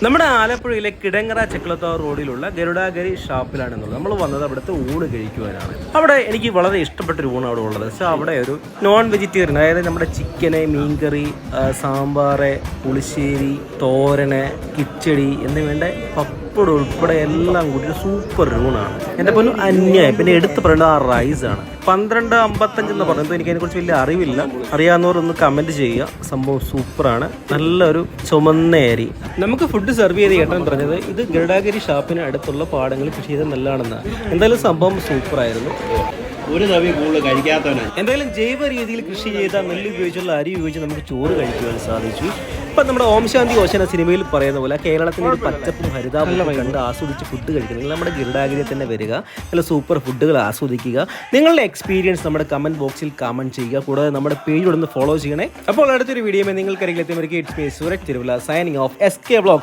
നമ്മുടെ ആലപ്പുഴയിലെ കിടങ്ങറ ചെക്കളത്തോർ റോഡിലുള്ള ഗരുഡാഗരി ഷാപ്പിലാണെന്നുള്ളത്. നമ്മൾ വന്നത് അവിടുത്തെ ഊണ് കഴിക്കുവാനാണ്. അവിടെ എനിക്ക് വളരെ ഇഷ്ടപ്പെട്ടൊരു ഊണ് അവിടെ ഉള്ളത്. പക്ഷേ അവിടെ ഒരു നോൺ വെജിറ്റേറിയൻ, അതായത് നമ്മുടെ ചിക്കന്, മീൻകറി, സാമ്പാർ, പുളിശ്ശേരി, തോരന്, കിച്ചടി എന്നിവേണ്ട പപ്പടം ഉൾപ്പെടെ എല്ലാം കൂടി സൂപ്പർ ഊണാണ്. എൻ്റെ പൊന്നു അന്യായം. പിന്നെ എടുത്ത് പറയേണ്ടത് ആ റൈസാണ്. 12.55 എന്ന് പറയുന്നത്. എനിക്ക് അതിനെക്കുറിച്ച് വലിയ അറിവില്ല. അറിയാവുന്നവരൊന്ന് കമൻറ്റ് ചെയ്യുക. സംഭവം സൂപ്പറാണ്. നല്ലൊരു ചുമന്ന അരി. നമുക്ക് ഫുഡ് സെർവ് ചെയ്ത് കേട്ടാൻ പറഞ്ഞത് ഇത് ഗരുഡാഗിരി ഷാപ്പിന് അടുത്തുള്ള പാടങ്ങളിൽ കൃഷി ചെയ്ത് നെല്ലാണെന്നാണ്. എന്തായാലും സംഭവം സൂപ്പറായിരുന്നു. ഒരു തവി കൂടുതൽ കഴിക്കാത്തവനാണ്. എന്തായാലും ജൈവ രീതിയിൽ കൃഷി ചെയ്ത നെല്ല് ഉപയോഗിച്ചുള്ള അരി ഉപയോഗിച്ച് നമുക്ക് ചോറ് കഴിക്കുവാൻ സാധിച്ചു. ഇപ്പം നമ്മുടെ ഓം ശാന്തി ഓശന സിനിമയിൽ പറയുന്ന പോലെ കേരളത്തിൻ്റെ ഒരു പച്ചപ്പും ഹരിതാപവും കണ്ട് ആസ്വദിച്ച് ഫുഡ് കഴിക്കുന്നത് നമ്മുടെ ഗരുഡാഗിരിയിൽ തന്നെ വരിക. നല്ല സൂപ്പർ ഫുഡുകൾ ആസ്വദിക്കുക. നിങ്ങളുടെ എക്സ്പീരിയൻസ് നമ്മുടെ കമൻറ്റ് ബോക്സിൽ കമൻറ്റ് ചെയ്യുക. കൂടാതെ നമ്മുടെ പേജിലൊന്ന് ഫോളോ ചെയ്യണേ. അപ്പോൾ അടുത്തൊരു വീഡിയോ നിങ്ങൾക്കരികിലെത്തിയവർക്ക് it's me Suraj Thiruvalla signing off SK Vlogs.